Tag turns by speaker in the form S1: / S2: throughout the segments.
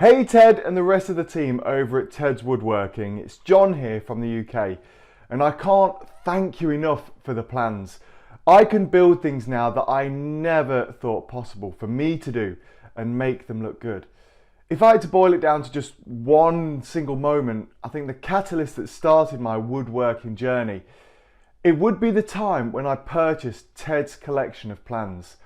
S1: Hey Ted and the rest of the team over at Ted's Woodworking. It's John here from the UK, and I can't thank you enough for the plans. I can build things now that I never thought possible for me to do and make them look good. If I had to boil it down to just one single moment, I think the catalyst that started my woodworking journey, it would be the time when I purchased Ted's collection of plans.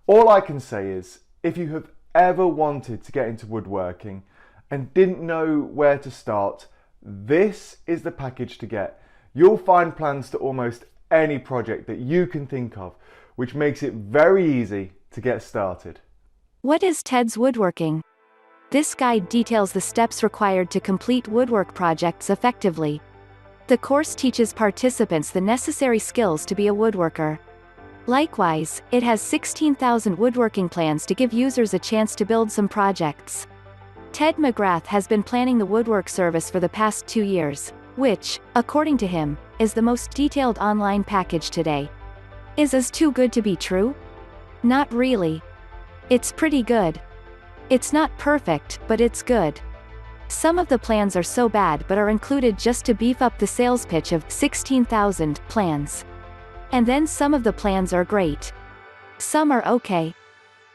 S1: All I can say is, if you have ever wanted to get into woodworking and didn't know where to start, this is the package to get. You'll find plans to almost any project that you can think of, which makes it very easy to get started.
S2: What is Ted's Woodworking? This guide details the steps required to complete woodwork projects effectively. The course teaches participants the necessary skills to be a woodworker. Likewise, it has 16,000 woodworking plans to give users a chance to build some projects. Ted McGrath has been planning the woodwork service for the past 2 years, which, according to him, is the most detailed online package today. Is this too good to be true? Not really. It's pretty good. It's not perfect, but it's good. Some of the plans are so bad but are included just to beef up the sales pitch of 16,000 plans. And then some of the plans are great. Some are okay.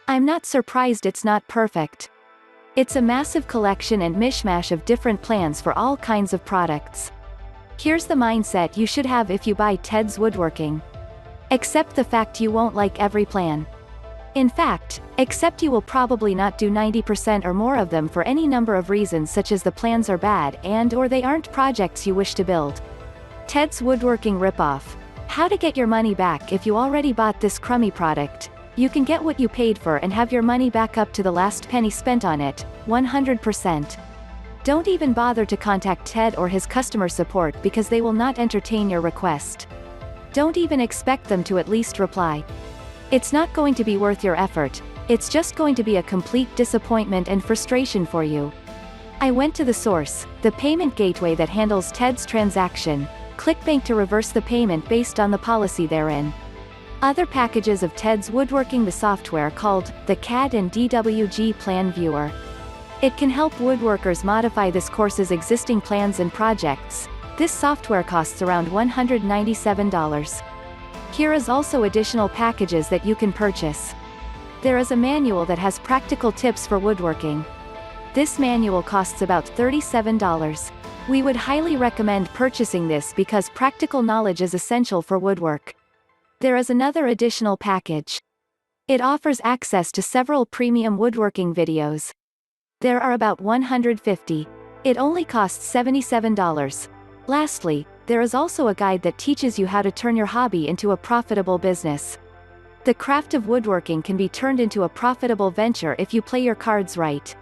S2: I'm not surprised it's not perfect. It's a massive collection and mishmash of different plans for all kinds of products. Here's the mindset you should have if you buy Ted's Woodworking. Accept the fact you won't like every plan. In fact, accept you will probably not do 90% or more of them for any number of reasons, such as the plans are bad or they aren't projects you wish to build. Ted's Woodworking ripoff. How to get your money back if you already bought this crummy product. You can get what you paid for and have your money back up to the last penny spent on it, 100%. Don't even bother to contact Ted or his customer support because they will not entertain your request. Don't even expect them to at least reply. It's not going to be worth your effort, it's just going to be a complete disappointment and frustration for you. I went to the source, the payment gateway that handles Ted's transaction. ClickBank to reverse the payment based on the policy therein. Other packages of Ted's Woodworking: the software called the CAD and DWG Plan Viewer. It can help woodworkers modify this course's existing plans and projects. This software costs around $197. Here is also additional packages that you can purchase. There is a manual that has practical tips for woodworking. This manual costs about $37. We would highly recommend purchasing this because practical knowledge is essential for woodwork. There is another additional package. It offers access to several premium woodworking videos. There are about 150. It only costs $77. Lastly, there is also a guide that teaches you how to turn your hobby into a profitable business. The craft of woodworking can be turned into a profitable venture if you play your cards right.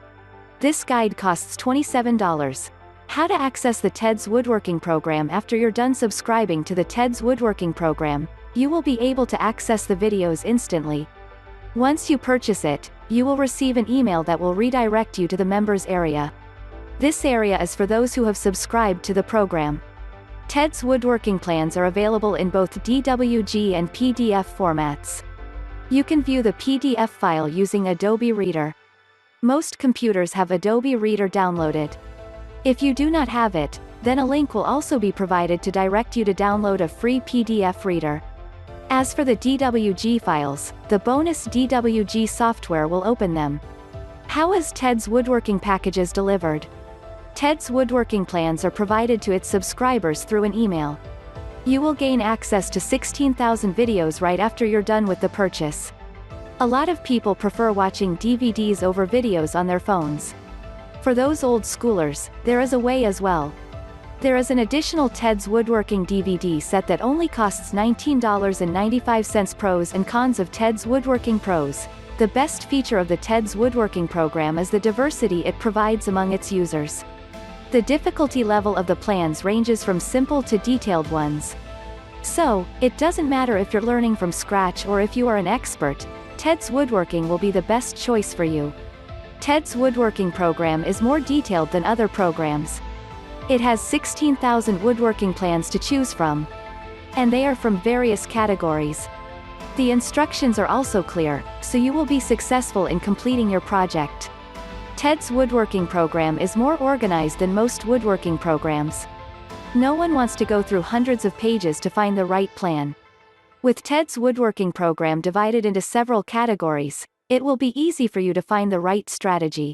S2: This guide costs $27. How to access the Ted's Woodworking program. After you're done subscribing to the Ted's Woodworking program, you will be able to access the videos instantly. Once you purchase it, you will receive an email that will redirect you to the members area. This area is for those who have subscribed to the program. Ted's Woodworking plans are available in both DWG and PDF formats. You can view the PDF file using Adobe Reader. Most computers have Adobe Reader downloaded. If you do not have it, then a link will also be provided to direct you to download a free PDF reader. As for the DWG files, the bonus DWG software will open them. How is Ted's Woodworking packages delivered? Ted's Woodworking plans are provided to its subscribers through an email. You will gain access to 16,000 videos right after you're done with the purchase. A lot of people prefer watching DVDs over videos on their phones. For those old schoolers, there is a way as well. There is an additional Ted's Woodworking DVD set that only costs $19.95. Pros and cons of Ted's Woodworking. Pros. The best feature of the Ted's Woodworking program is the diversity it provides among its users. The difficulty level of the plans ranges from simple to detailed ones. So, it doesn't matter if you're learning from scratch or if you are an expert, Ted's Woodworking will be the best choice for you. Ted's Woodworking program is more detailed than other programs. It has 16,000 woodworking plans to choose from. And they are from various categories. The instructions are also clear, so you will be successful in completing your project. Ted's woodworking program is more organized than most woodworking programs. No one wants to go through hundreds of pages to find the right plan. With Ted's woodworking program divided into several categories, it will be easy for you to find the right strategy.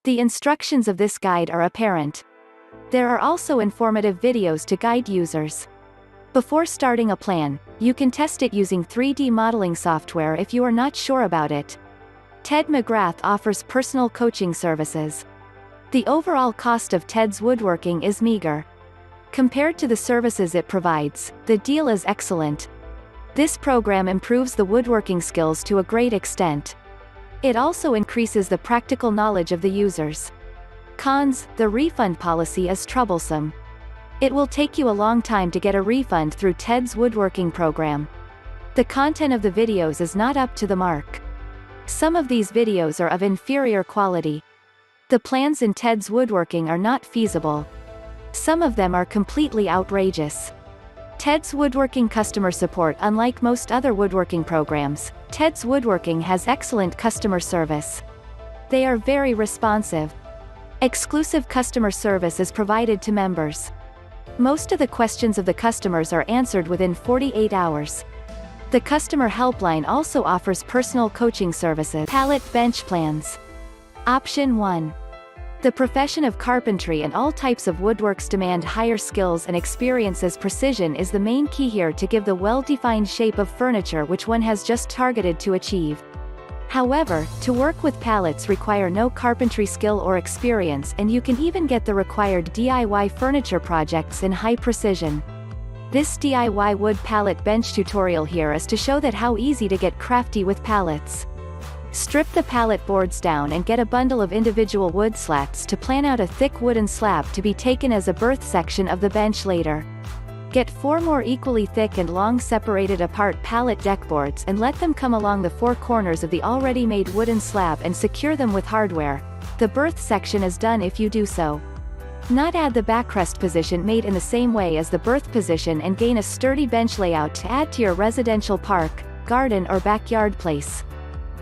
S2: The instructions of this guide are apparent. There are also informative videos to guide users. Before starting a plan, you can test it using 3D modeling software if you are not sure about it. Ted McGrath offers personal coaching services. The overall cost of Ted's woodworking is meager. Compared to the services it provides, the deal is excellent. This program improves the woodworking skills to a great extent. It also increases the practical knowledge of the users. Cons: the refund policy is troublesome. It will take you a long time to get a refund through Ted's woodworking program. The content of the videos is not up to the mark. Some of these videos are of inferior quality. The plans in Ted's woodworking are not feasible. Some of them are completely outrageous. Ted's woodworking customer support: unlike most other woodworking programs, Ted's woodworking has excellent customer service. They are very responsive. Exclusive customer service is provided to members. Most of the questions of the customers are answered within 48 hours. The customer helpline also offers personal coaching services. Pallet bench plans. Option 1. The profession of carpentry and all types of woodworks demand higher skills and experience, as precision is the main key here to give the well-defined shape of furniture which one has just targeted to achieve. However, to work with pallets require no carpentry skill or experience, and you can even get the required DIY furniture projects in high precision. This DIY wood pallet bench tutorial here is to show that how easy to get crafty with pallets. Strip the pallet boards down and get a bundle of individual wood slats to plan out a thick wooden slab to be taken as a berth section of the bench later. Get 4 more equally thick and long separated apart pallet deck boards and let them come along the 4 corners of the already made wooden slab and secure them with hardware. The berth section is done if you do so. Not add the backrest position made in the same way as the berth position and gain a sturdy bench layout to add to your residential park, garden or backyard place.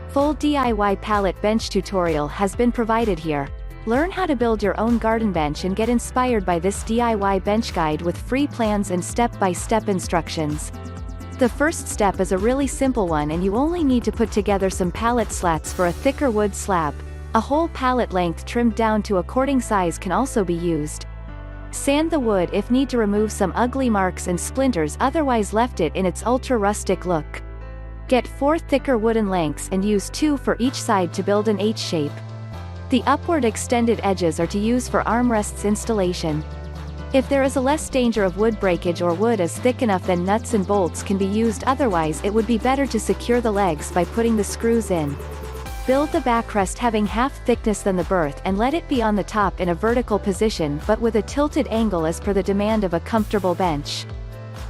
S2: Full DIY pallet bench tutorial has been provided here. Learn how to build your own garden bench and get inspired by this DIY bench guide with free plans and step-by-step instructions. The first step is a really simple one, and you only need to put together some pallet slats for a thicker wood slab. A whole pallet length trimmed down to according size can also be used. Sand the wood if need to remove some ugly marks and splinters, otherwise left it in its ultra-rustic look. Get 4 thicker wooden lengths and use 2 for each side to build an H shape. The upward extended edges are to use for armrests installation. If there is a less danger of wood breakage or wood is thick enough, then nuts and bolts can be used, otherwise it would be better to secure the legs by putting the screws in. Build the backrest having half thickness than the berth and let it be on the top in a vertical position but with a tilted angle as per the demand of a comfortable bench.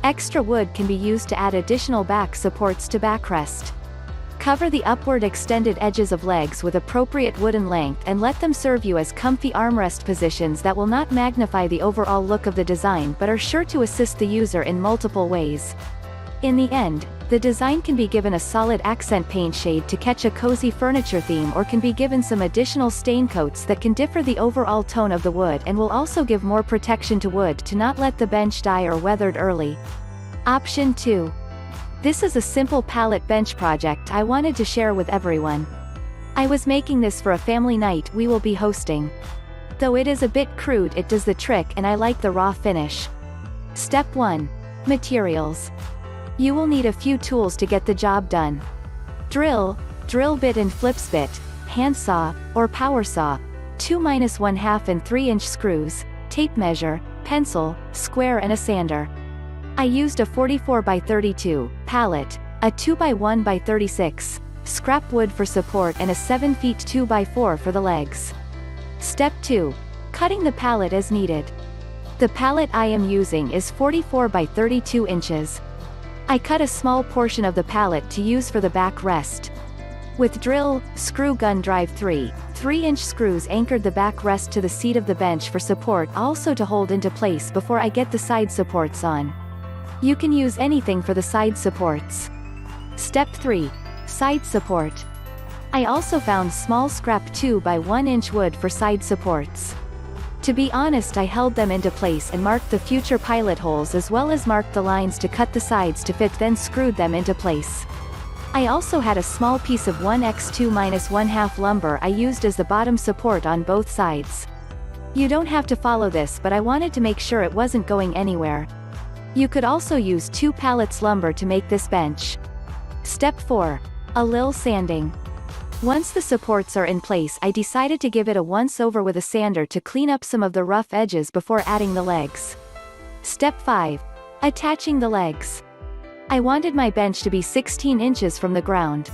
S2: Extra wood can be used to add additional back supports to backrest. Cover the upward extended edges of legs with appropriate wooden length and let them serve you as comfy armrest positions that will not magnify the overall look of the design but are sure to assist the user in multiple ways. In the end, the design can be given a solid accent paint shade to catch a cozy furniture theme, or can be given some additional stain coats that can differ the overall tone of the wood and will also give more protection to wood to not let the bench die or weathered early. Option 2. This is a simple pallet bench project I wanted to share with everyone. I was making this for a family night we will be hosting. Though it is a bit crude, it does the trick and I like the raw finish. Step 1. Materials. You will need a few tools to get the job done. Drill, drill bit and flips bit, handsaw, or power saw, 2-1/2 and 3-inch screws, tape measure, pencil, square and a sander. I used a 44x32 pallet, a 2x1x36 scrap wood for support and a 7 feet 2x4 for the legs. Step 2. Cutting the pallet as needed. The pallet I am using is 44x32 inches. I cut a small portion of the pallet to use for the back rest. With drill, screw gun drive 3-inch screws anchored the back rest to the seat of the bench for support, also to hold into place before I get the side supports on. You can use anything for the side supports. Step 3. Side support. I also found small scrap 2 by 1 inch wood for side supports. To be honest, I held them into place and marked the future pilot holes as well as marked the lines to cut the sides to fit, then screwed them into place. I also had a small piece of 1x2-1/2 lumber I used as the bottom support on both sides. You don't have to follow this, but I wanted to make sure it wasn't going anywhere. You could also use 2 pallets lumber to make this bench. Step 4. A little sanding. Once the supports are in place, I decided to give it a once-over with a sander to clean up some of the rough edges before adding the legs. Step 5. Attaching the legs. I wanted my bench to be 16 inches from the ground.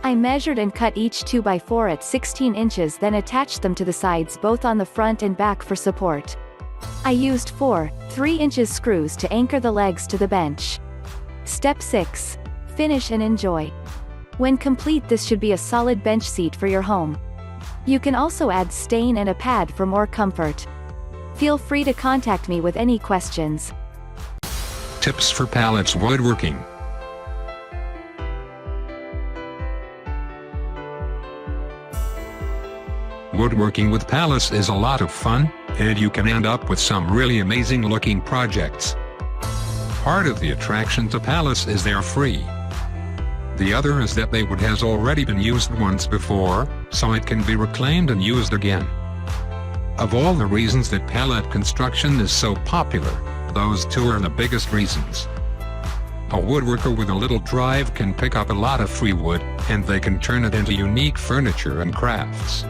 S2: I measured and cut each 2x4 at 16 inches, then attached them to the sides both on the front and back for support. I used 4 3-inch screws to anchor the legs to the bench. Step 6. Finish and enjoy. When complete, this should be a solid bench seat for your home. You can also add stain and a pad for more comfort. Feel free to contact me with any questions.
S3: Tips for pallets woodworking. Woodworking with pallets is a lot of fun, and you can end up with some really amazing looking projects. Part of the attraction to pallets is they're free. The other is that wood has already been used once before, so it can be reclaimed and used again. Of all the reasons that pallet construction is so popular, those 2 are the biggest reasons. A woodworker with a little drive can pick up a lot of free wood, and they can turn it into unique furniture and crafts.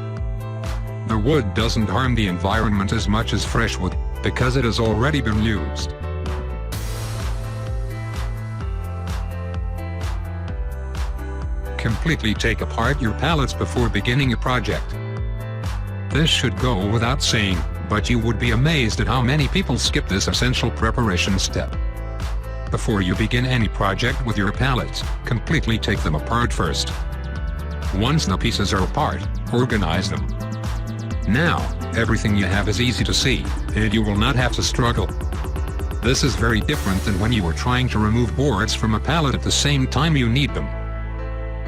S3: The wood doesn't harm the environment as much as fresh wood, because it has already been used. Completely take apart your pallets before beginning a project. This should go without saying, but you would be amazed at how many people skip this essential preparation step. Before you begin any project with your pallets, completely take them apart first. Once the pieces are apart, organize them. Now, everything you have is easy to see, and you will not have to struggle. This is very different than when you are trying to remove boards from a pallet at the same time you need them.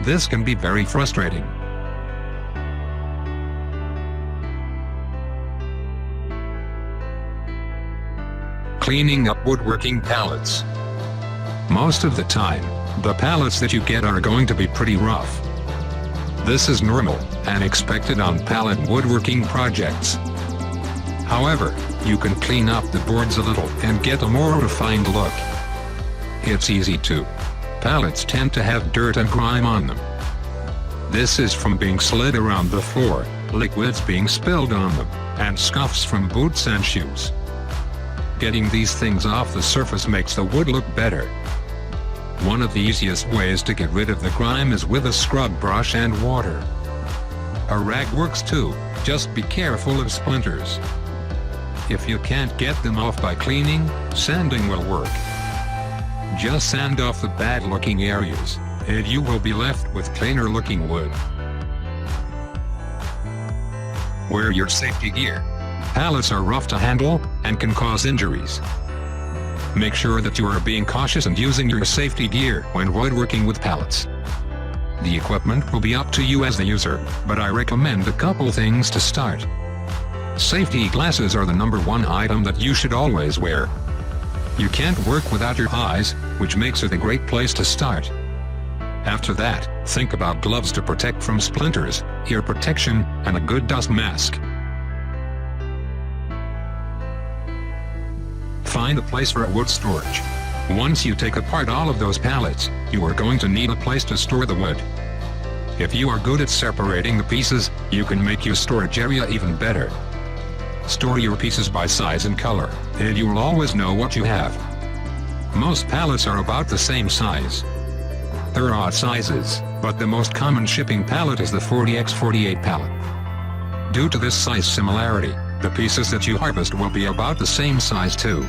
S3: This can be very frustrating. Cleaning up woodworking pallets. Most of the time, the pallets that you get are going to be pretty rough. This is normal and expected on pallet woodworking projects. However, you can clean up the boards a little and get a more refined look. It's easy to. Pallets tend to have dirt and grime on them. This is from being slid around the floor, liquids being spilled on them, and scuffs from boots and shoes. Getting these things off the surface makes the wood look better. One of the easiest ways to get rid of the grime is with a scrub brush and water. A rag works too, just be careful of splinters. If you can't get them off by cleaning, sanding will work. Just sand off the bad-looking areas, and you will be left with cleaner-looking wood. Wear your safety gear. Pallets are rough to handle, and can cause injuries. Make sure that you are being cautious and using your safety gear when woodworking with pallets. The equipment will be up to you as the user, but I recommend a couple things to start. Safety glasses are the #1 item that you should always wear. You can't work without your eyes, which makes it a great place to start. After that, think about gloves to protect from splinters, ear protection, and a good dust mask. Find a place for a wood storage. Once you take apart all of those pallets, you are going to need a place to store the wood. If you are good at separating the pieces, you can make your storage area even better. Store your pieces by size and color, and you will always know what you have. Most pallets are about the same size. There are odd sizes, but the most common shipping pallet is the 40x48 pallet. Due to this size similarity, the pieces that you harvest will be about the same size too.